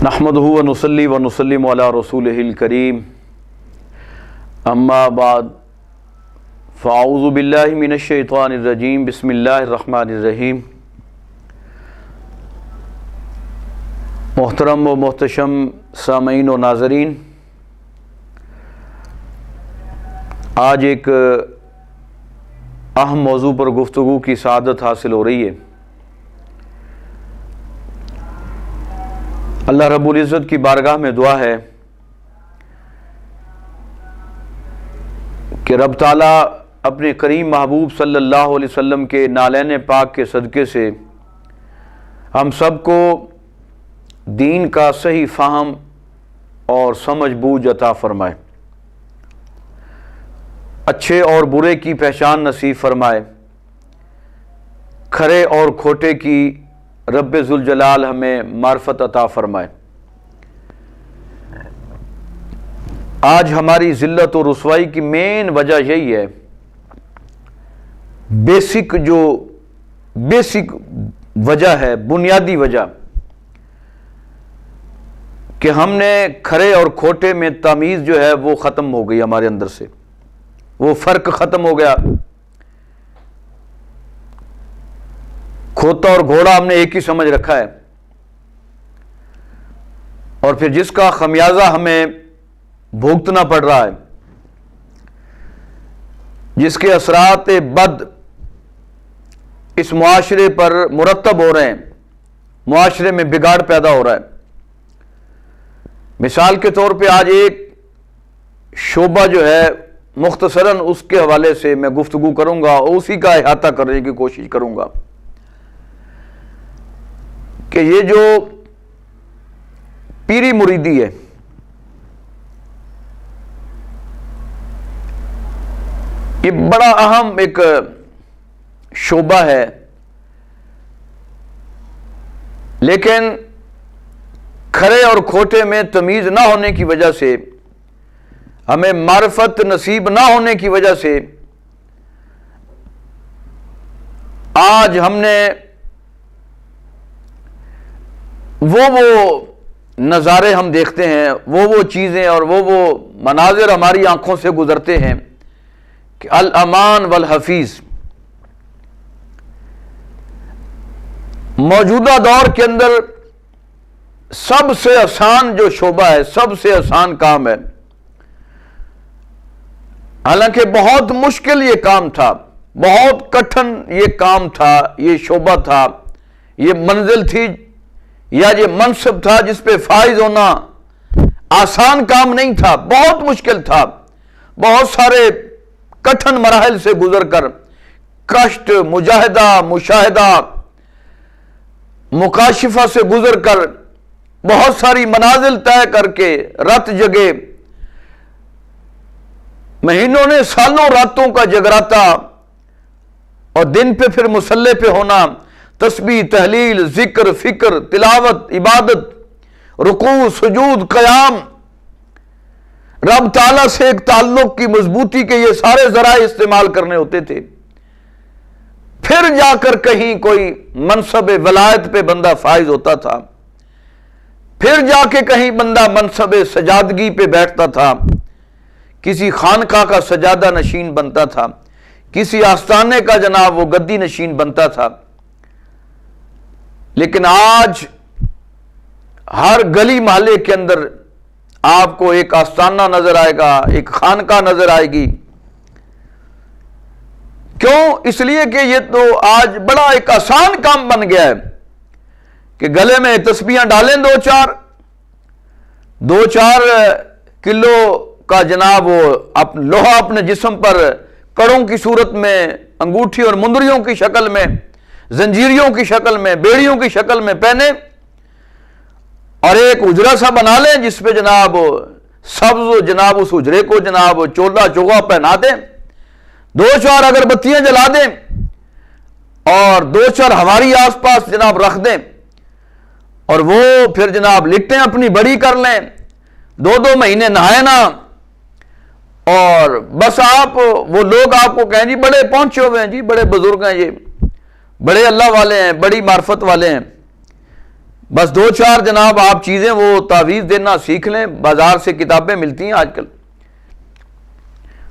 نحمدہ و نصلی و نسلم علی رسولہ الکریم اما بعد فاعوذ باللہ من الشیطان الرجیم بسم اللہ الرحمن الرحیم۔ محترم و محتشم سامعین و ناظرین، آج ایک اہم موضوع پر گفتگو کی سعادت حاصل ہو رہی ہے۔ اللہ رب العزت کی بارگاہ میں دعا ہے کہ رب تعالیٰ اپنے کریم محبوب صلی اللہ علیہ وسلم کے نالین پاک کے صدقے سے ہم سب کو دین کا صحیح فہم اور سمجھ بوجھ عطا فرمائے، اچھے اور برے کی پہچان نصیب فرمائے، کھرے اور کھوٹے کی رب ذوالجلال ہمیں معرفت عطا فرمائے۔ آج ہماری ذلت و رسوائی کی مین وجہ یہی ہے، بیسک وجہ ہے، بنیادی وجہ، کہ ہم نے کھرے اور کھوٹے میں تمیز جو ہے وہ ختم ہو گئی ہمارے اندر سے، وہ فرق ختم ہو گیا۔ کھوتا اور گھوڑا ہم نے ایک ہی سمجھ رکھا ہے، اور پھر جس کا خمیازہ ہمیں بھگتنا پڑ رہا ہے، جس کے اثرات بد اس معاشرے پر مرتب ہو رہے ہیں، معاشرے میں بگاڑ پیدا ہو رہا ہے۔ مثال کے طور پہ آج ایک شعبہ جو ہے مختصراً اس کے حوالے سے میں گفتگو کروں گا، اور اسی کا احاطہ کرنے کی کوشش کروں گا کہ یہ جو پیری مریدی ہے، یہ بڑا اہم ایک شعبہ ہے، لیکن کھرے اور کھوٹے میں تمیز نہ ہونے کی وجہ سے، ہمیں معرفت نصیب نہ ہونے کی وجہ سے، آج ہم نے وہ نظارے ہم دیکھتے ہیں، وہ چیزیں اور وہ مناظر ہماری آنکھوں سے گزرتے ہیں کہ الامان والحفیظ موجودہ دور کے اندر سب سے آسان جو شعبہ ہے، سب سے آسان کام ہے، حالانکہ بہت مشکل یہ کام تھا، بہت کٹھن یہ کام تھا، یہ شعبہ تھا، یہ منزل تھی یا یہ منصب تھا جس پہ فائز ہونا آسان کام نہیں تھا، بہت مشکل تھا، بہت سارے کٹھن مراحل سے گزر کر، کشٹ، مجاہدہ، مشاہدہ، مکاشفہ سے گزر کر، بہت ساری منازل طے کر کے، رت جگے، مہینوں نے سالوں راتوں کا جگراتا، اور دن پہ پھر مصلی پہ ہونا، تسبیح، تحلیل، ذکر، فکر، تلاوت، عبادت، رکوع، سجود، قیام، رب تعالیٰ سے ایک تعلق کی مضبوطی کے یہ سارے ذرائع استعمال کرنے ہوتے تھے، پھر جا کر کہیں کوئی منصب ولایت پہ بندہ فائز ہوتا تھا، پھر جا کے کہیں بندہ منصب سجادگی پہ بیٹھتا تھا، کسی خانقاہ کا سجادہ نشین بنتا تھا، کسی آستانے کا جناب وہ گدی نشین بنتا تھا۔ لیکن آج ہر گلی محلے کے اندر آپ کو ایک آستانہ نظر آئے گا، ایک خانقاہ نظر آئے گی۔ کیوں؟ اس لیے کہ یہ تو آج بڑا ایک آسان کام بن گیا ہے کہ گلے میں تسبیحاں ڈالیں دو چار کلو کا جناب وہ لوہا اپنے جسم پر کڑوں کی صورت میں، انگوٹھی اور مندریوں کی شکل میں، زنجیریوں کی شکل میں، بیڑیوں کی شکل میں پہنے، اور ایک اجرا سا بنا لیں جس پہ جناب سبز جناب اس اجرے کو جناب چولا چوغا پہنا دیں، دو چار اگربتیاں جلا دیں، اور دو چار ہماری آس پاس جناب رکھ دیں، اور وہ پھر جناب لٹیں اپنی بڑی کر لیں، 2 مہینے نہائے نا، اور بس وہ لوگ آپ کو کہیں جی بڑے پہنچے ہوئے ہیں، جی بڑے بزرگ ہیں، یہ بڑے اللہ والے ہیں، بڑی معرفت والے ہیں۔ بس 2-4 جناب آپ چیزیں وہ تعویذ دینا سیکھ لیں، بازار سے کتابیں ملتی ہیں آج کل،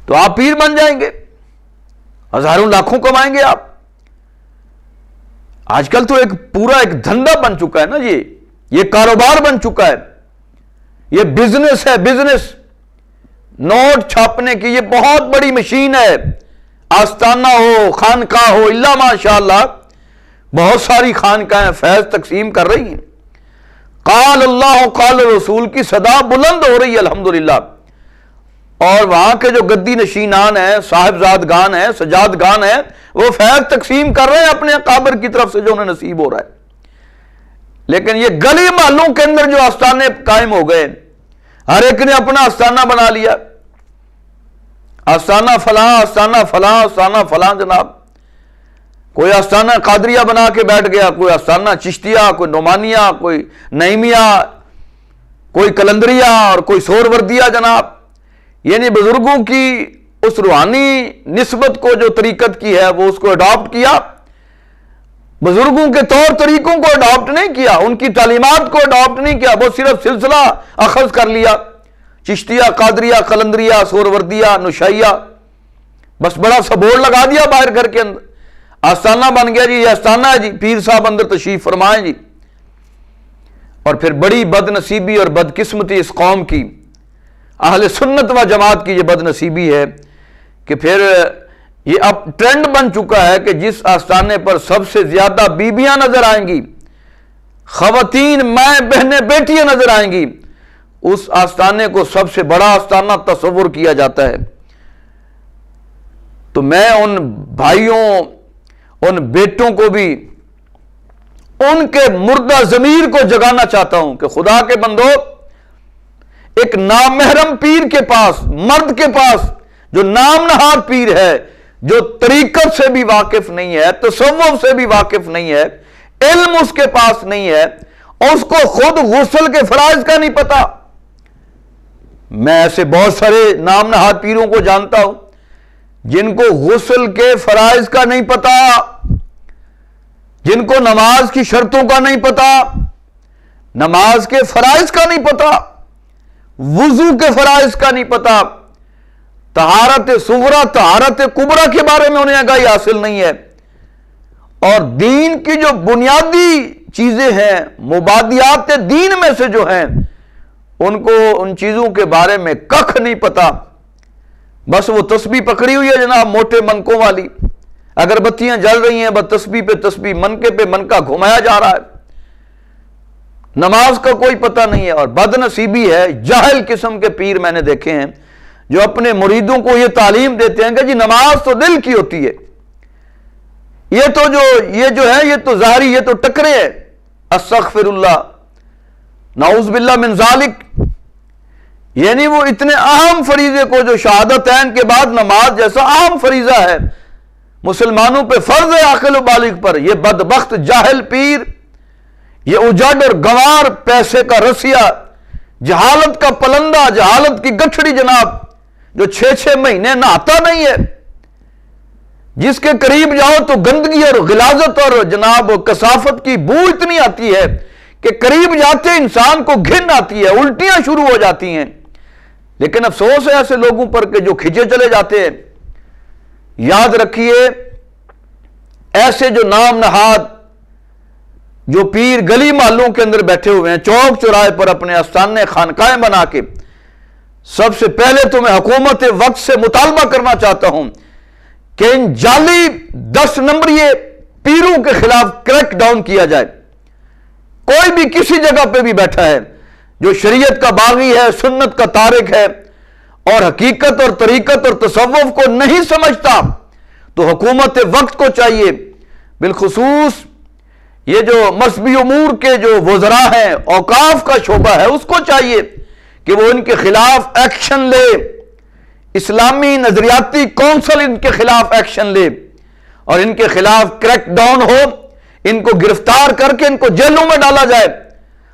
تو آپ پیر بن جائیں گے، ہزاروں لاکھوں کمائیں گے آپ۔ آج کل تو پورا ایک دھندا بن چکا ہے نا، یہ کاروبار بن چکا ہے، یہ بزنس ہے، بزنس نوٹ چھاپنے کی یہ بہت بڑی مشین ہے۔ آستانہ ہو، خانقاہ ہو، اللہ ماشاءاللہ بہت ساری خانقاہیں فیض تقسیم کر رہی ہیں، قال اللہ قال رسول کی صدا بلند ہو رہی ہے الحمدللہ، اور وہاں کے جو گدی نشینان ہیں، صاحبزادگان ہیں، سجادگان ہیں، وہ فیض تقسیم کر رہے ہیں اپنے اکابر کی طرف سے جو انہیں نصیب ہو رہا ہے۔ لیکن یہ گلی محلوں کے اندر جو آستانے قائم ہو گئے، ہر ایک نے اپنا آستانہ بنا لیا، آستانہ فلاں، آستانہ فلاں، آستانہ فلاں جناب، کوئی آستانہ قادریہ بنا کے بیٹھ گیا، کوئی آستانہ چشتیہ، کوئی نعمانیہ، کوئی نعیمیہ، کوئی کلندریہ اور کوئی سہروردیہ جناب، یعنی بزرگوں کی اس روحانی نسبت کو جو طریقت کی ہے وہ اس کو اڈاپٹ کیا، بزرگوں کے طور طریقوں کو اڈاپٹ نہیں کیا، ان کی تعلیمات کو اڈاپٹ نہیں کیا، وہ صرف سلسلہ اخذ کر لیا، چشتیہ، قادریہ، قلندریہ، سہروردیہ، نشائیہ، بس بڑا سا بورڈ لگا دیا باہر گھر کے اندر، آستانہ بن گیا جی، یہ آستانہ ہے جی، پیر صاحب اندر تشریف فرمائیں جی۔ اور پھر بڑی بد نصیبی اور بدقسمتی اس قوم کی، اہل سنت و جماعت کی یہ بد نصیبی ہے کہ پھر یہ اب ٹرینڈ بن چکا ہے کہ جس آستانے پر سب سے زیادہ بیویاں نظر آئیں گی، خواتین، مائیں، بہنیں، بیٹیاں نظر آئیں گی، اس آستانے کو سب سے بڑا آستانہ تصور کیا جاتا ہے۔ تو میں ان بھائیوں، ان بیٹوں کو بھی ان کے مردہ ضمیر کو جگانا چاہتا ہوں کہ خدا کے بندو، ایک نامحرم پیر کے پاس، مرد کے پاس جو نام نہاد پیر ہے، جو طریقت سے بھی واقف نہیں ہے، تصوف سے بھی واقف نہیں ہے، علم اس کے پاس نہیں ہے، اور اس کو خود غسل کے فرائض کا نہیں پتا۔ میں ایسے بہت سارے نام نہاد پیروں کو جانتا ہوں جن کو غسل کے فرائض کا نہیں پتا، جن کو نماز کی شرطوں کا نہیں پتا، نماز کے فرائض کا نہیں پتا، وضو کے فرائض کا نہیں پتا، طہارت صغریٰ، طہارت کبریٰ کے بارے میں انہیں آگاہی حاصل نہیں ہے، اور دین کی جو بنیادی چیزیں ہیں، مبادیات دین میں سے جو ہیں، ان کو ان چیزوں کے بارے میں ککھ نہیں پتا۔ بس وہ تسبیح پکڑی ہوئی ہے جناب، موٹے منکوں والی، اگر بتیاں جل رہی ہیں بس تسبیح پہ تسبیح، منکے پہ منکا گھمایا جا رہا ہے، نماز کا کوئی پتہ نہیں ہے۔ اور بد نصیبی ہے، جاہل قسم کے پیر میں نے دیکھے ہیں جو اپنے مریدوں کو یہ تعلیم دیتے ہیں کہ جی نماز تو دل کی ہوتی ہے، یہ جو ہے یہ تو ظاہری، یہ تو ٹکرے ہے، استغفر اللہ، نعوذ باللہ من ذالک، یعنی وہ اتنے اہم فریضے کو جو شہادتین کے بعد نماز جیسا اہم فریضہ ہے، مسلمانوں پہ فرض ہے عاقل و بالغ پر، یہ بدبخت جاہل پیر، یہ اجڑ اور گنوار، پیسے کا رسیا، جہالت کا پلندہ، جہالت کی گٹھڑی جناب، جو 6 مہینے نہاتا نہیں ہے، جس کے قریب جاؤ تو گندگی اور غلاظت اور جناب کثافت کی بو اتنی آتی ہے کہ قریب جاتے انسان کو گھن آتی ہے، الٹیاں شروع ہو جاتی ہیں۔ لیکن افسوس ہے ایسے لوگوں پر کہ جو کھچے چلے جاتے ہیں۔ یاد رکھیے، ایسے جو نام نہاد جو پیر گلی محلوں کے اندر بیٹھے ہوئے ہیں، چوک چوراہے پر اپنے آستانے خانقاہیں بنا کے، سب سے پہلے تو میں حکومت وقت سے مطالبہ کرنا چاہتا ہوں کہ ان جعلی 10 نمبری پیروں کے خلاف کریک ڈاؤن کیا جائے۔ کوئی بھی کسی جگہ پہ بھی بیٹھا ہے جو شریعت کا باغی ہے، سنت کا تارک ہے، اور حقیقت اور طریقت اور تصوف کو نہیں سمجھتا، تو حکومت وقت کو چاہیے، بالخصوص یہ جو مذہبی امور کے جو وزراء ہیں، اوقاف کا شعبہ ہے، اس کو چاہیے کہ وہ ان کے خلاف ایکشن لے، اسلامی نظریاتی کونسل ان کے خلاف ایکشن لے، اور ان کے خلاف کریک ڈاؤن ہو، ان کو گرفتار کر کے ان کو جیلوں میں ڈالا جائے،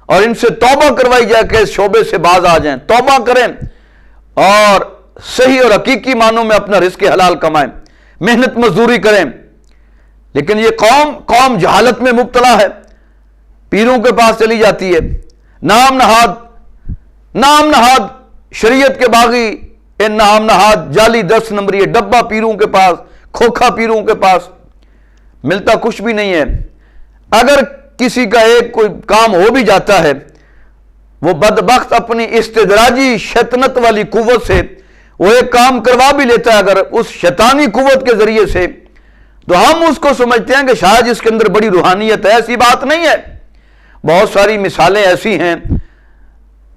اور ان سے توبہ کروائی جائے کہ اس شعبے سے باز آ جائیں، توبہ کریں اور صحیح اور حقیقی معنوں میں اپنا رزق حلال کمائیں، محنت مزدوری کریں۔ لیکن یہ قوم جہالت میں مبتلا ہے، پیروں کے پاس چلی جاتی ہے، نام نہاد شریعت کے باغی، ان نام نہاد جعلی 10 نمبری ڈبہ پیروں کے پاس، کھوکھا پیروں کے پاس، ملتا کچھ بھی نہیں ہے۔ اگر کسی کا ایک کوئی کام ہو بھی جاتا ہے، وہ بدبخت اپنی استدراجی شیطنت والی قوت سے وہ ایک کام کروا بھی لیتا ہے اگر اس شیطانی قوت کے ذریعے سے، تو ہم اس کو سمجھتے ہیں کہ شاید اس کے اندر بڑی روحانیت ہے۔ ایسی بات نہیں ہے۔ بہت ساری مثالیں ایسی ہیں،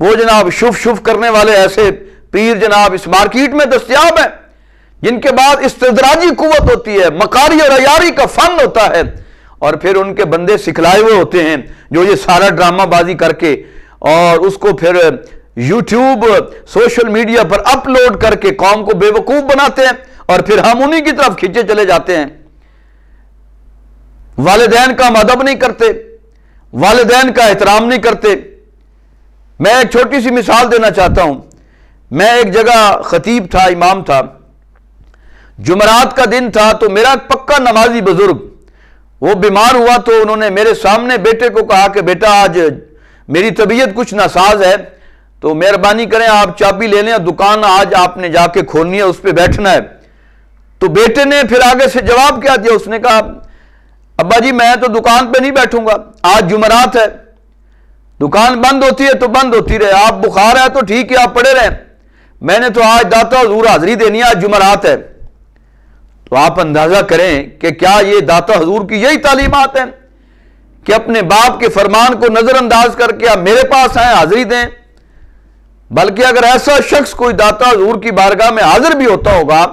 وہ جناب شف کرنے والے ایسے پیر جناب اس مارکیٹ میں دستیاب ہیں، جن کے بعد استدراجی قوت ہوتی ہے، مکاری اور عیاری کا فن ہوتا ہے، اور پھر ان کے بندے سکھلائے ہوئے ہوتے ہیں جو یہ سارا ڈرامہ بازی کر کے اور اس کو پھر یوٹیوب سوشل میڈیا پر اپلوڈ کر کے قوم کو بے وقوف بناتے ہیں، اور پھر ہم انہی کی طرف کھینچے چلے جاتے ہیں۔ والدین کا ہم ادب نہیں کرتے، والدین کا احترام نہیں کرتے۔ میں ایک چھوٹی سی مثال دینا چاہتا ہوں۔ میں ایک جگہ خطیب تھا، امام تھا، جمعرات کا دن تھا، تو میرا پکا نمازی بزرگ وہ بیمار ہوا، تو انہوں نے میرے سامنے بیٹے کو کہا کہ بیٹا آج میری طبیعت کچھ ناساز ہے، تو مہربانی کریں آپ چابی لے لیں، دکان آج آپ نے جا کے کھولنی ہے، اس پہ بیٹھنا ہے۔ تو بیٹے نے پھر آگے سے جواب کیا دیا، اس نے کہا ابا جی میں تو دکان پہ نہیں بیٹھوں گا، آج جمعرات ہے، دکان بند ہوتی ہے تو بند ہوتی رہے، آپ بخار ہے تو ٹھیک ہے آپ پڑے رہیں، میں نے تو آج داتا حضور حاضری دینی ہے، آج جمعرات ہے۔ تو آپ اندازہ کریں کہ کیا یہ داتا حضور کی یہی تعلیمات ہیں کہ اپنے باپ کے فرمان کو نظر انداز کر کے آپ میرے پاس آئیں حاضری دیں؟ بلکہ اگر ایسا شخص کوئی داتا حضور کی بارگاہ میں حاضر بھی ہوتا ہوگا،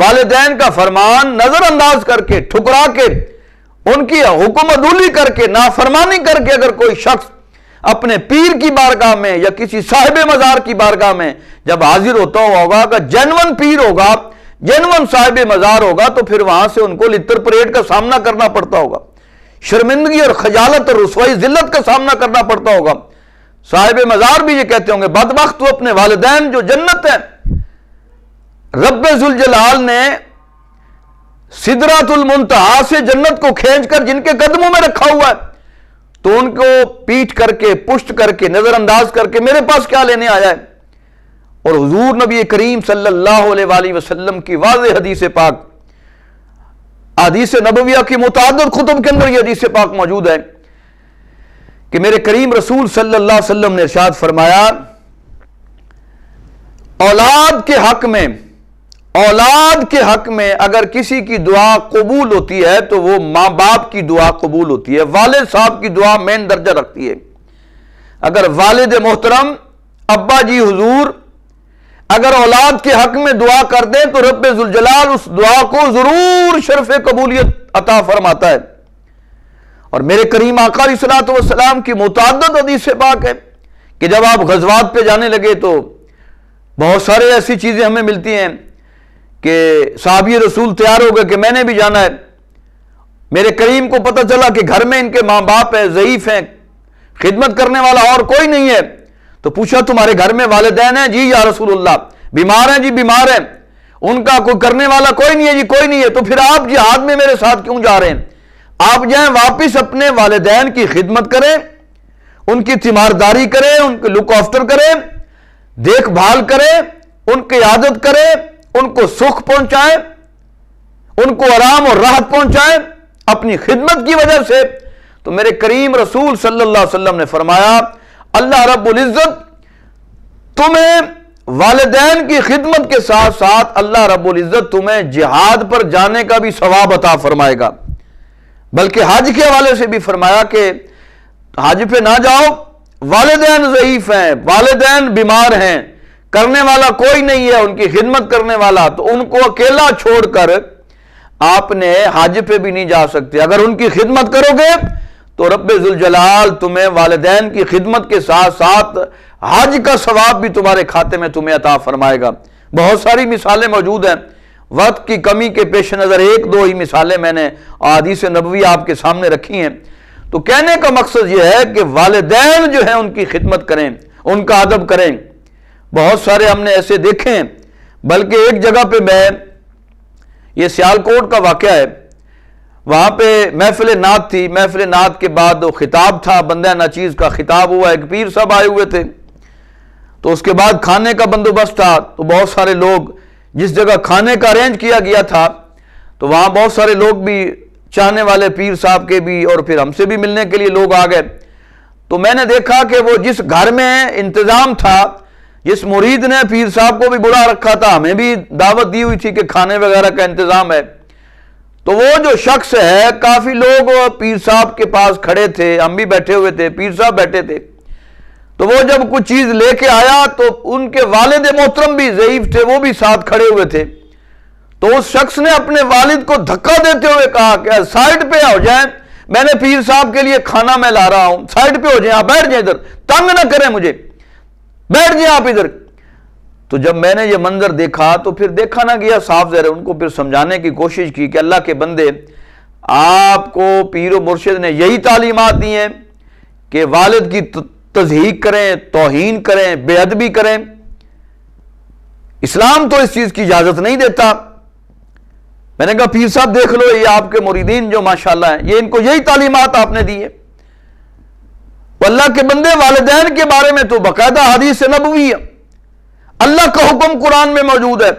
والدین کا فرمان نظر انداز کر کے، ٹھکرا کے، ان کی حکم عدولی کر کے، نافرمانی کر کے اگر کوئی شخص اپنے پیر کی بارگاہ میں یا کسی صاحب مزار کی بارگاہ میں جب حاضر ہوتا ہوگا، کہ جینون پیر ہوگا، جینون صاحب مزار ہوگا، تو پھر وہاں سے ان کو لتر پریڈ کا سامنا کرنا پڑتا ہوگا، شرمندگی اور خجالت اور رسوائی ذلت کا سامنا کرنا پڑتا ہوگا۔ صاحب مزار بھی یہ کہتے ہوں گے بدبخت تو اپنے والدین جو جنت ہے، رب ذوالجلال نے سدرۃ المنتہا سے جنت کو کھینچ کر جن کے قدموں میں رکھا ہوا ہے، تو ان کو پیٹ کر کے، پشت کر کے، نظر انداز کر کے میرے پاس کیا لینے آیا ہے؟ اور حضور نبی کریم صلی اللہ علیہ وآلہ وسلم کی واضح حدیث پاک، حدیث نبویہ کی متعدد کتب کے اندر یہ حدیث پاک موجود ہے کہ میرے کریم رسول صلی اللہ علیہ وسلم نے ارشاد فرمایا، اولاد کے حق میں اگر کسی کی دعا قبول ہوتی ہے تو وہ ماں باپ کی دعا قبول ہوتی ہے، والد صاحب کی دعا مین درجہ رکھتی ہے۔ اگر والد محترم، ابا جی حضور اگر اولاد کے حق میں دعا کر دیں تو رب ذوالجلال اس دعا کو ضرور شرف قبولیت عطا فرماتا ہے۔ اور میرے کریم آقا علیہ الصلوۃ والسلام کی متعدد حدیث پاک ہے کہ جب آپ غزوات پہ جانے لگے تو بہت سارے ایسی چیزیں ہمیں ملتی ہیں کہ صحابی رسول تیار ہو گئے کہ میں نے بھی جانا ہے۔ میرے کریم کو پتہ چلا کہ گھر میں ان کے ماں باپ ہیں، ضعیف ہیں، خدمت کرنے والا اور کوئی نہیں ہے، تو پوچھا تمہارے گھر میں والدین ہیں؟ جی یا رسول اللہ۔ بیمار ہیں؟ جی بیمار ہیں۔ ان کا کوئی کرنے والا کوئی نہیں ہے؟ جی کوئی نہیں ہے۔ تو پھر آپ جہاد میں میرے ساتھ کیوں جا رہے ہیں؟ آپ جائیں واپس اپنے والدین کی خدمت کریں، ان کی تیمارداری کریں، ان کے لک آفٹر کریں، دیکھ بھال کریں، ان کی عادت کریں، ان کو سکھ پہنچائیں، ان کو آرام اور راحت پہنچائیں اپنی خدمت کی وجہ سے۔ تو میرے کریم رسول صلی اللہ علیہ وسلم نے فرمایا، اللہ رب العزت تمہیں والدین کی خدمت کے ساتھ ساتھ اللہ رب العزت تمہیں جہاد پر جانے کا بھی ثواب عطا فرمائے گا۔ بلکہ حج کے حوالے سے بھی فرمایا کہ حج پہ نہ جاؤ، والدین ضعیف ہیں، والدین بیمار ہیں، کرنے والا کوئی نہیں ہے ان کی خدمت کرنے والا، تو ان کو اکیلا چھوڑ کر آپ نے حج پہ بھی نہیں جا سکتے۔ اگر ان کی خدمت کرو گے تو رب ذوالجلال تمہیں والدین کی خدمت کے ساتھ ساتھ حج کا ثواب بھی تمہارے کھاتے میں تمہیں عطا فرمائے گا۔ بہت ساری مثالیں موجود ہیں، وقت کی کمی کے پیش نظر ایک دو ہی مثالیں میں نے احادیث نبوی آپ کے سامنے رکھی ہیں۔ تو کہنے کا مقصد یہ ہے کہ والدین جو ہیں ان کی خدمت کریں، ان کا ادب کریں۔ بہت سارے ہم نے ایسے دیکھے ہیں، بلکہ ایک جگہ پہ میں، یہ سیالکوٹ کا واقعہ ہے، وہاں پہ محفل نعت تھی، محفل نعت کے بعد خطاب تھا، بندہ ناچیز کا خطاب ہوا، ایک پیر صاحب آئے ہوئے تھے، تو اس کے بعد کھانے کا بندوبست تھا، تو بہت سارے لوگ، جس جگہ کھانے کا ارینج کیا گیا تھا تو وہاں بہت سارے لوگ بھی چاہنے والے پیر صاحب کے بھی اور پھر ہم سے بھی ملنے کے لیے لوگ آ گئے. تو میں نے دیکھا کہ وہ جس گھر میں انتظام تھا، جس مرید نے پیر صاحب کو بھی بلا رکھا تھا، ہمیں بھی دعوت دی ہوئی تھی کہ کھانے وغیرہ کا انتظام ہے، تو وہ جو شخص ہے، کافی لوگ پیر صاحب کے پاس کھڑے تھے، ہم بھی بیٹھے ہوئے تھے، پیر صاحب بیٹھے تھے، تو وہ جب کچھ چیز لے کے آیا تو ان کے والد محترم بھی ضعیف تھے، وہ بھی ساتھ کھڑے ہوئے تھے. تو اس شخص نے اپنے والد کو دھکا دیتے ہوئے کہا کہ سائڈ پہ ہو جائیں، میں نے پیر صاحب کے لیے کھانا میں لا رہا ہوں، سائڈ پہ ہو جائیں، آپ بیٹھ جائیں ادھر، تنگ نہ کریں مجھے، بیٹھ جائیں آپ ادھر. تو جب میں نے یہ منظر دیکھا تو پھر دیکھا نہ گیا، صاف ظاہر ان کو پھر سمجھانے کی کوشش کی کہ اللہ کے بندے، آپ کو پیر و مرشد نے یہی تعلیمات دی ہیں کہ والد کی تضحیق کریں، توہین کریں، بے ادبی کریں. اسلام تو اس چیز کی اجازت نہیں دیتا. میں نے کہا پیر صاحب دیکھ لو، یہ آپ کے مریدین جو ماشاءاللہ ہیں، یہ ان کو یہی تعلیمات آپ نے دی ہے. اللہ کے بندے، والدین کے بارے میں تو باقاعدہ حدیث نبوی ہے، اللہ کا حکم قرآن میں موجود ہے،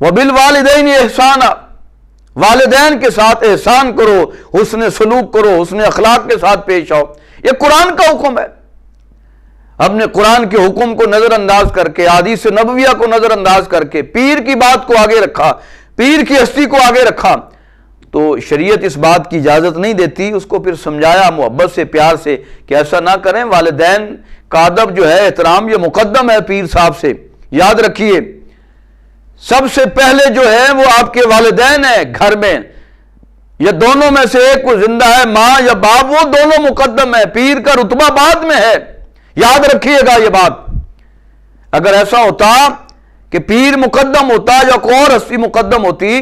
وَبِالْوَالِدَيْنِ احسانا، والدین کے ساتھ احسان کرو، حسن سلوک کرو، حسن اخلاق کے ساتھ پیش آؤ. یہ قرآن کا حکم ہے. ہم نے قرآن کے حکم کو نظر انداز کر کے، حدیث نبویہ کو نظر انداز کر کے پیر کی بات کو آگے رکھا، پیر کی ہستی کو آگے رکھا. تو شریعت اس بات کی اجازت نہیں دیتی. اس کو پھر سمجھایا محبت سے، پیار سے کہ ایسا نہ کریں. والدین کا ادب جو ہے، احترام، یہ مقدم ہے پیر صاحب سے. یاد رکھیے، سب سے پہلے جو ہے وہ آپ کے والدین ہیں گھر میں. یہ دونوں میں سے ایک کو زندہ ہے، ماں یا باپ، وہ دونوں مقدم ہے. پیر کا رتبہ بعد میں ہے. یاد رکھیے گا یہ بات. اگر ایسا ہوتا کہ پیر مقدم ہوتا یا کوئی اور ہستی مقدم ہوتی،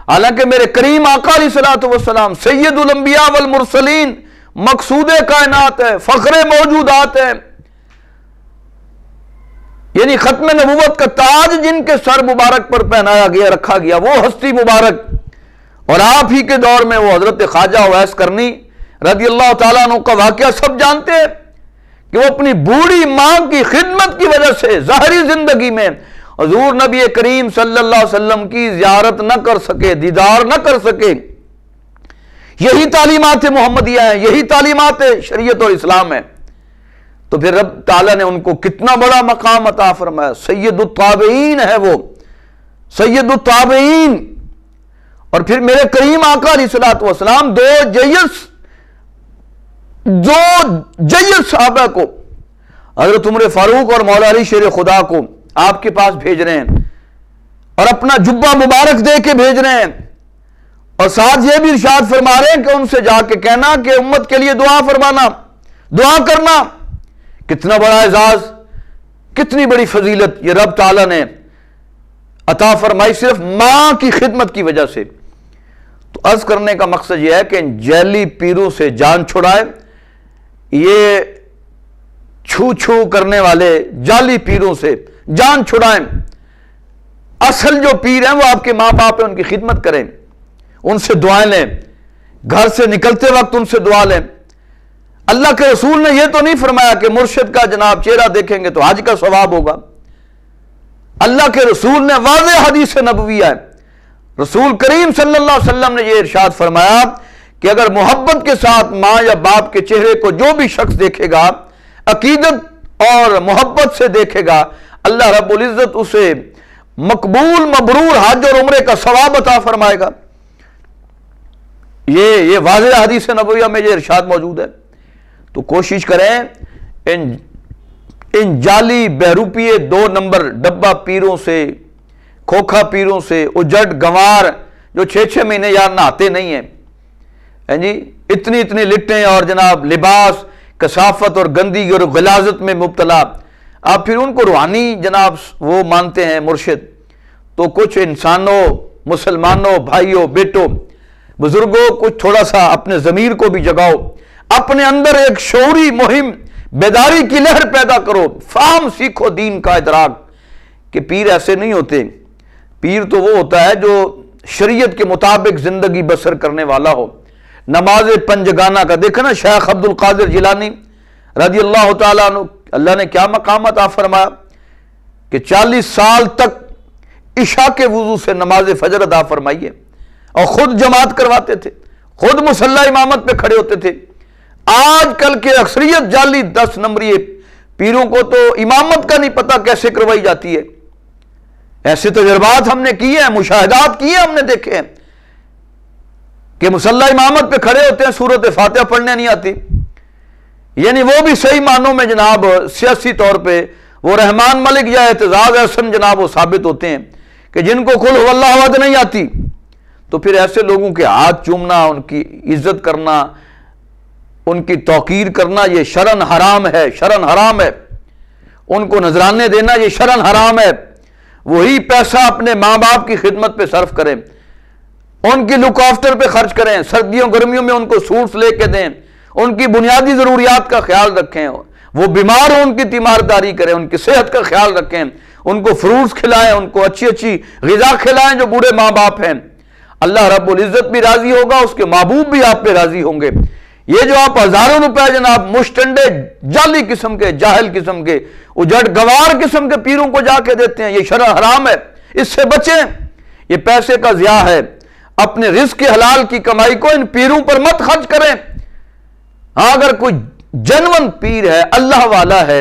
حالانکہ میرے کریم آقا علیہ الصلوۃ والسلام سید الانبیاء والمرسلین، مقصود کائنات ہے، فخر موجودات ہے، یعنی ختم نبوت کا تاج جن کے سر مبارک پر پہنایا گیا، رکھا گیا، وہ ہستی مبارک. اور آپ ہی کے دور میں وہ حضرت خواجہ اویس کرنی رضی اللہ تعالیٰ عنہ کا واقعہ سب جانتے ہیں کہ وہ اپنی بوڑھی ماں کی خدمت کی وجہ سے ظاہری زندگی میں حضور نبی کریم صلی اللہ علیہ وسلم کی زیارت نہ کر سکے، دیدار نہ کر سکے. یہی تعلیمات محمدیہ ہیں، یہی تعلیمات شریعت اور اسلام ہے. تو پھر رب تعالیٰ نے ان کو کتنا بڑا مقام عطا فرمایا. سید التابعین ہے وہ، سید التابعین. اور پھر میرے کریم آقا علیہ الصلوۃ والسلام دو جیس صحابہ کو، حضرت عمر فاروق اور مولا علی شیر خدا کو آپ کے پاس بھیج رہے ہیں، اور اپنا جبہ مبارک دے کے بھیج رہے ہیں، اور ساتھ یہ بھی ارشاد فرما رہے ہیں کہ ان سے جا کے کہنا کہ امت کے لیے دعا فرمانا، دعا کرنا. کتنا بڑا اعزاز، کتنی بڑی فضیلت یہ رب تعالیٰ نے عطا فرمائی صرف ماں کی خدمت کی وجہ سے. تو عرض کرنے کا مقصد یہ ہے کہ ان جعلی پیروں سے جان چھڑائے. یہ چھو چھو کرنے والے جعلی پیروں سے جان چھڑائیں. اصل جو پیر ہیں وہ آپ کے ماں باپ ہیں، ان کی خدمت کریں، ان سے دعائیں لیں، گھر سے نکلتے وقت ان سے دعا لیں. اللہ کے رسول نے یہ تو نہیں فرمایا کہ مرشد کا جناب چہرہ دیکھیں گے تو حج کا ثواب ہوگا. اللہ کے رسول نے واضح حدیث نبوی ہے، رسول کریم صلی اللہ علیہ وسلم نے یہ ارشاد فرمایا کہ اگر محبت کے ساتھ ماں یا باپ کے چہرے کو جو بھی شخص دیکھے گا، عقیدت اور محبت سے دیکھے گا، اللہ رب العزت اسے مقبول مبرور حج اور عمرے کا ثواب عطا فرمائے گا. یہ واضح حدیث نبویہ میں یہ ارشاد موجود ہے. تو کوشش کریں ان جعلی بہروپیے 2 نمبر ڈبہ پیروں سے، کھوکھا پیروں سے، اجڑ گنوار جو 6 مہینے یار نہاتے نہیں ہیں جی، اتنی لٹیں اور جناب لباس کثافت اور گندگی اور غلاظت میں مبتلا، آپ پھر ان کو روحانی جناب وہ مانتے ہیں مرشد. تو کچھ انسانوں، مسلمانوں، بھائیوں، بیٹوں، بزرگوں، کچھ تھوڑا سا اپنے ضمیر کو بھی جگاؤ، اپنے اندر ایک شعوری مہم، بیداری کی لہر پیدا کرو، فہم سیکھو دین کا ادراک کہ پیر ایسے نہیں ہوتے. پیر تو وہ ہوتا ہے جو شریعت کے مطابق زندگی بسر کرنے والا ہو. نماز پنجگانہ کا دیکھا نا شیخ عبد القادر جیلانی رضی اللہ تعالیٰ عنہ, اللہ نے کیا مقام عطا فرمایا کہ 40 سال تک عشاء کے وضو سے نماز فجر ادا فرمائیے, اور خود جماعت کرواتے تھے, خود مصلی امامت پہ کھڑے ہوتے تھے. آج کل کے اکثریت جعلی 10 نمبری پیروں کو تو امامت کا نہیں پتہ کیسے کروائی جاتی ہے. ایسے تجربات ہم نے کیے ہیں, مشاہدات کیے, ہم نے دیکھے ہیں کہ مصلی امامت پہ کھڑے ہوتے ہیں, سورۃ فاتحہ پڑھنے نہیں آتی. یعنی وہ بھی صحیح معنوں میں جناب سیاسی طور پہ وہ رحمان ملک یا اعتزاز احسن جناب وہ ثابت ہوتے ہیں کہ جن کو قل هو اللہ احد نہیں آتی. تو پھر ایسے لوگوں کے ہاتھ چومنا, ان کی عزت کرنا, ان کی توقیر کرنا, یہ شرعن حرام ہے, شرعن حرام ہے. ان کو نذرانے دینا یہ شرعن حرام ہے. وہی پیسہ اپنے ماں باپ کی خدمت پہ صرف کریں, ان کی لک آفٹر پہ خرچ کریں, سردیوں گرمیوں میں ان کو سوٹس لے کے دیں, ان کی بنیادی ضروریات کا خیال رکھیں, وہ بیمار ہوں ان کی تیمارداری کریں, ان کی صحت کا خیال رکھیں, ان کو فروٹس کھلائیں, ان کو اچھی اچھی غذا کھلائیں جو بوڑھے ماں باپ ہیں. اللہ رب العزت بھی راضی ہوگا, اس کے محبوب بھی آپ پہ راضی ہوں گے. یہ جو آپ ہزاروں روپے جناب مشٹنڈے جعلی قسم کے, جاہل قسم کے, اجڑ گوار قسم کے پیروں کو جا کے دیتے ہیں, یہ شرع حرام ہے, اس سے بچیں. یہ پیسے کا ضیاع ہے. اپنے رزق حلال کی کمائی کو ان پیروں پر مت خرچ کریں. ہاں اگر کوئی جنون پیر ہے, اللہ والا ہے,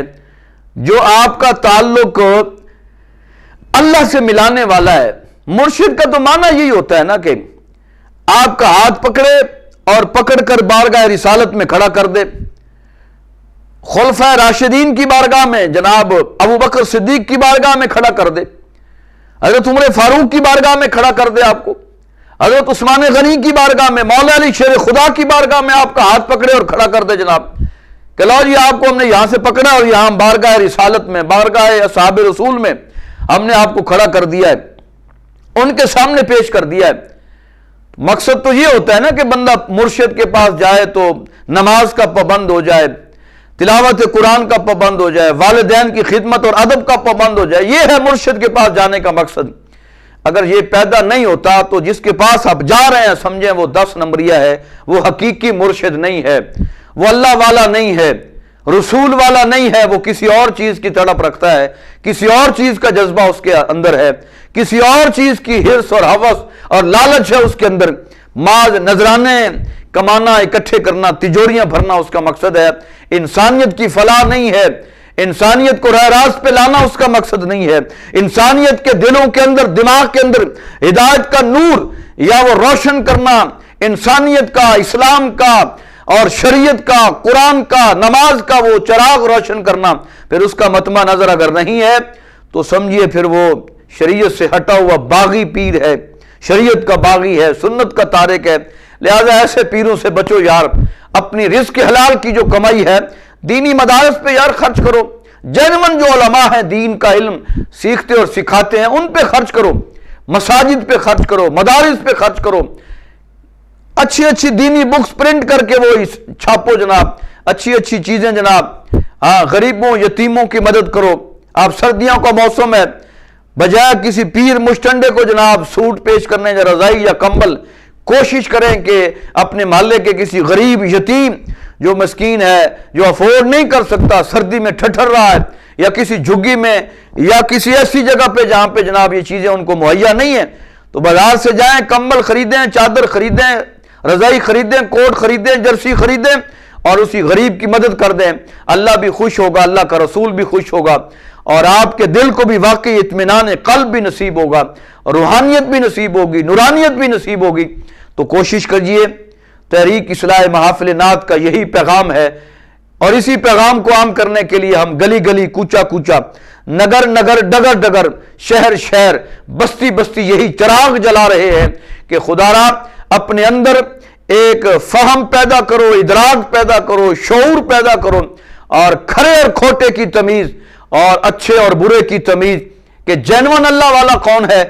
جو آپ کا تعلق اللہ سے ملانے والا ہے. مرشد کا تو معنی یہی ہوتا ہے نا کہ آپ کا ہاتھ پکڑے اور پکڑ کر بارگاہ رسالت میں کھڑا کر دے, خلفائے راشدین کی بارگاہ میں, جناب ابو بکر صدیق کی بارگاہ میں کھڑا کر دے, حضرت عمر فاروق کی بارگاہ میں کھڑا کر دے آپ کو, حضرت عثمان غنی کی بارگاہ میں, مولا علی شیر خدا کی بارگاہ میں آپ کا ہاتھ پکڑے اور کھڑا کر دے جناب کہ لو جی آپ کو ہم نے یہاں سے پکڑا اور یہاں بارگاہ رسالت میں, بارگاہ اصحاب رسول میں ہم نے آپ کو کھڑا کر دیا ہے, ان کے سامنے پیش کر دیا ہے. مقصد تو یہ ہوتا ہے نا کہ بندہ مرشد کے پاس جائے تو نماز کا پابند ہو جائے, تلاوت قرآن کا پابند ہو جائے, والدین کی خدمت اور ادب کا پابند ہو جائے. یہ ہے مرشد کے پاس جانے کا مقصد. اگر یہ پیدا نہیں ہوتا تو جس کے پاس آپ جا رہے ہیں سمجھیں وہ 10 نمبریہ ہے, وہ حقیقی مرشد نہیں ہے, وہ اللہ والا نہیں ہے, رسول والا نہیں ہے, وہ کسی اور چیز کی تڑپ رکھتا ہے, کسی اور چیز کا جذبہ اس کے اندر ہے, کسی اور چیز کی حرص اور ہوس اور لالچ ہے اس کے اندر. ماذ نذرانے کمانا, اکٹھے کرنا, تجوریاں بھرنا اس کا مقصد ہے. انسانیت کی فلاح نہیں ہے, انسانیت کو راہ راست پہ لانا اس کا مقصد نہیں ہے. انسانیت کے دلوں کے اندر, دماغ کے اندر ہدایت کا نور یا وہ روشن کرنا, انسانیت کا, اسلام کا اور شریعت کا, قرآن کا, نماز کا وہ چراغ روشن کرنا, پھر اس کا مطمع نظر اگر نہیں ہے تو سمجھیے پھر وہ شریعت سے ہٹا ہوا باغی پیر ہے, شریعت کا باغی ہے, سنت کا تارک ہے. لہذا ایسے پیروں سے بچو یار. اپنی رزق حلال کی جو کمائی ہے دینی مدارس پہ یار خرچ کرو. جنون جو علماء ہیں دین کا علم سیکھتے اور سکھاتے ہیں ان پہ خرچ کرو, مساجد پہ خرچ کرو, مدارس پہ خرچ کرو, اچھی اچھی دینی بکس پرنٹ کر کے وہ چھاپو جناب, اچھی اچھی چیزیں جناب, غریبوں یتیموں کی مدد کرو. آپ سردیوں کا موسم ہے, بجائے کسی پیر مشٹنڈے کو جناب سوٹ پیش کرنے یا رضائی یا کمبل, کوشش کریں کہ اپنے محلے کے کسی غریب یتیم جو مسکین ہے, جو افورڈ نہیں کر سکتا, سردی میں ٹھٹر رہا ہے, یا کسی جھگی میں یا کسی ایسی جگہ پہ جہاں پہ جناب یہ چیزیں ان کو مہیا نہیں ہیں, تو بازار سے جائیں, کمبل خریدیں, چادر خریدیں, رضائی خریدیں, کوٹ خریدیں, جرسی خریدیں اور اسی غریب کی مدد کر دیں. اللہ بھی خوش ہوگا, اللہ کا رسول بھی خوش ہوگا, اور آپ کے دل کو بھی واقعی اطمینان قلب بھی نصیب ہوگا, روحانیت بھی نصیب ہوگی, نورانیت بھی نصیب ہوگی. تو کوشش کریے. تحریک اصلاح محافل نعت کا یہی پیغام ہے, اور اسی پیغام کو عام کرنے کے لیے ہم گلی گلی, کوچا کوچا, نگر نگر, ڈگر ڈگر, شہر شہر, بستی بستی یہی چراغ جلا رہے ہیں کہ خدا را اپنے اندر ایک فہم پیدا کرو, ادراک پیدا کرو, شعور پیدا کرو, اور کھرے اور کھوٹے کی تمیز اور اچھے اور برے کی تمیز, کہ جینون اللہ والا کون ہے,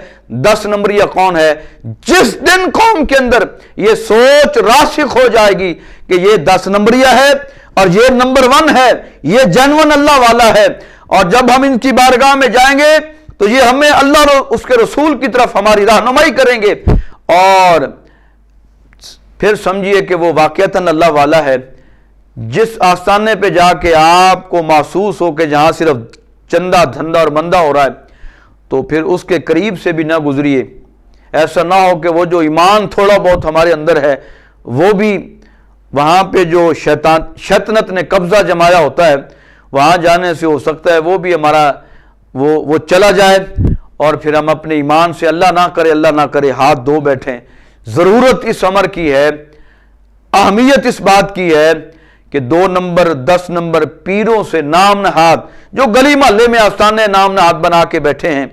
10 نمبریہ کون ہے. جس دن قوم کے اندر یہ سوچ راسخ ہو جائے گی کہ یہ 10 نمبریہ ہے اور یہ نمبر 1 ہے, یہ جینون اللہ والا ہے, اور جب ہم ان کی بارگاہ میں جائیں گے تو یہ ہمیں اللہ اور اس کے رسول کی طرف ہماری رہنمائی کریں گے, اور پھر سمجھیے کہ وہ واقعتاً اللہ والا ہے۔ جس آستانے پہ جا کے آپ کو محسوس ہو کہ جہاں صرف چندہ دھندہ اور مندہ ہو رہا ہے، تو پھر اس کے قریب سے بھی نہ گزریے۔ ایسا نہ ہو کہ وہ جو ایمان تھوڑا بہت ہمارے اندر ہے وہ بھی وہاں پہ جو شیطنت نے قبضہ جمایا ہوتا ہے وہاں جانے سے ہو سکتا ہے وہ بھی ہمارا وہ چلا جائے، اور پھر ہم اپنے ایمان سے اللہ نہ کرے ہاتھ دھو بیٹھیں۔ ضرورت اس امر کی ہے، اہمیت اس بات کی ہے کہ 2 نمبر 10 نمبر پیروں سے نام نہاد، جو گلی محلے میں آستانے نام نہاد بنا کے بیٹھے ہیں،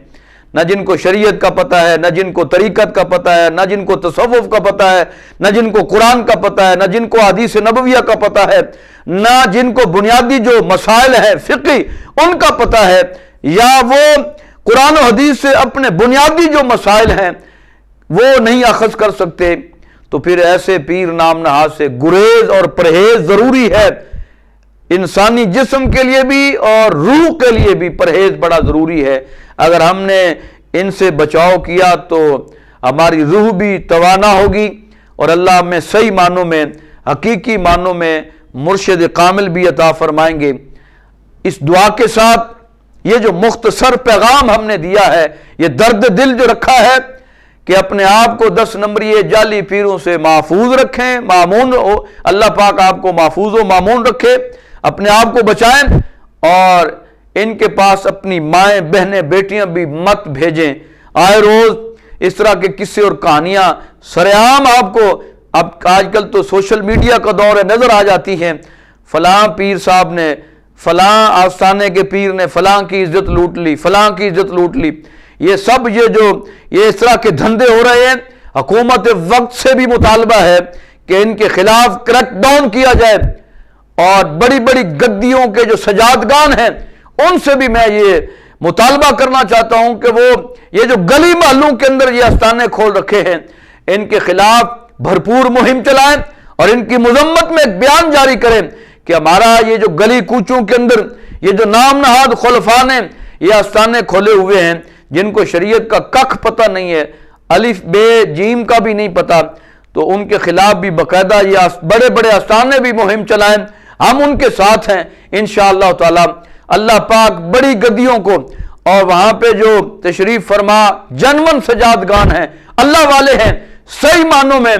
نہ جن کو شریعت کا پتہ ہے، نہ جن کو طریقت کا پتہ ہے، نہ جن کو تصوف کا پتہ ہے، نہ جن کو قرآن کا پتہ ہے، نہ جن کو حدیث نبویہ کا پتہ ہے، نہ جن کو بنیادی جو مسائل ہیں فقہی ان کا پتہ ہے، یا وہ قرآن و حدیث سے اپنے بنیادی جو مسائل ہیں وہ نہیں اخذ کر سکتے، تو پھر ایسے پیر نام نہاد سے گریز اور پرہیز ضروری ہے۔ انسانی جسم کے لیے بھی اور روح کے لیے بھی پرہیز بڑا ضروری ہے۔ اگر ہم نے ان سے بچاؤ کیا تو ہماری روح بھی توانا ہوگی، اور اللہ ہمیں صحیح معنوں میں، حقیقی معنوں میں مرشد کامل بھی عطا فرمائیں گے۔ اس دعا کے ساتھ یہ جو مختصر پیغام ہم نے دیا ہے، یہ درد دل جو رکھا ہے کہ اپنے آپ کو 10 نمبری جعلی پیروں سے محفوظ رکھیں، مامون ہو، اللہ پاک آپ کو محفوظ و مامون رکھے، اپنے آپ کو بچائیں، اور ان کے پاس اپنی مائیں بہنیں بیٹیاں بھی مت بھیجیں۔ آئے روز اس طرح کے قصے اور کہانیاں سرعام آپ کو، اب آج کل تو سوشل میڈیا کا دور ہے، نظر آ جاتی ہیں، فلاں پیر صاحب نے، فلاں آستانے کے پیر نے فلاں کی عزت لوٹ لی، فلاں کی عزت لوٹ لی۔ یہ سب یہ اس طرح کے دھندے ہو رہے ہیں۔ حکومت وقت سے بھی مطالبہ ہے کہ ان کے خلاف کریک ڈاؤن کیا جائے، اور بڑی بڑی گدیوں کے جو سجادگان ہیں ان سے بھی میں یہ مطالبہ کرنا چاہتا ہوں کہ وہ یہ جو گلی محلوں کے اندر یہ آستانے کھول رکھے ہیں ان کے خلاف بھرپور مہم چلائیں، اور ان کی مذمت میں ایک بیان جاری کریں کہ ہمارا یہ جو گلی کوچوں کے اندر یہ جو نام نہاد خلفاء نے یہ آستانے کھولے ہوئے ہیں، جن کو شریعت کا کخ پتہ نہیں ہے، الف بے جیم کا بھی نہیں پتہ، تو ان کے خلاف بھی باقاعدہ یہ بڑے بڑے آستانے بھی مہم چلائیں۔ ہم ان کے ساتھ ہیں انشاءاللہ تعالی۔ اللہ پاک بڑی گدیوں کو، اور وہاں پہ جو تشریف فرما جنون سجادگان ہیں، اللہ والے ہیں، صحیح معنوں میں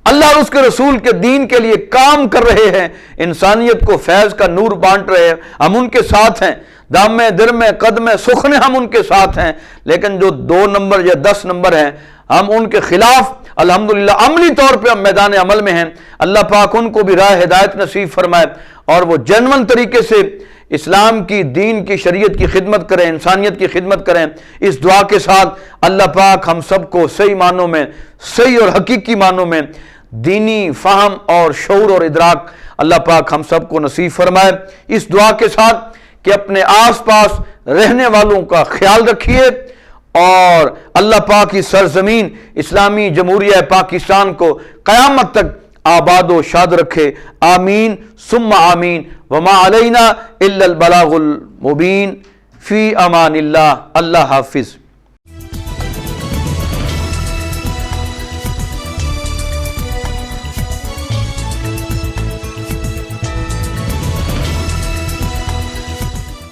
اللہ اور اس کے رسول کے دین کے لیے کام کر رہے ہیں، انسانیت کو فیض کا نور بانٹ رہے ہیں، ہم ان کے ساتھ ہیں، دام میں در میں قدم سخن ہم ان کے ساتھ ہیں۔ لیکن جو 2 نمبر یا 10 نمبر ہیں ہم ان کے خلاف الحمدللہ عملی طور پہ ہم میدان عمل میں ہیں۔ اللہ پاک ان کو بھی راہ ہدایت نصیب فرمائے، اور وہ جنون طریقے سے اسلام کی، دین کی، شریعت کی خدمت کریں، انسانیت کی خدمت کریں۔ اس دعا کے ساتھ اللہ پاک ہم سب کو صحیح معنوں میں، صحیح اور حقیقی معنوں میں دینی فہم اور شعور اور ادراک اللہ پاک ہم سب کو نصیب فرمائے۔ اس دعا کے ساتھ کہ اپنے آس پاس رہنے والوں کا خیال رکھیے، اور اللہ پاک کی سرزمین اسلامی جمہوریہ پاکستان کو قیامت تک آباد و شاد رکھے، آمین ثم آمین۔ وما علینا الا البلاغ المبین۔ فی امان اللہ۔ اللہ حافظ۔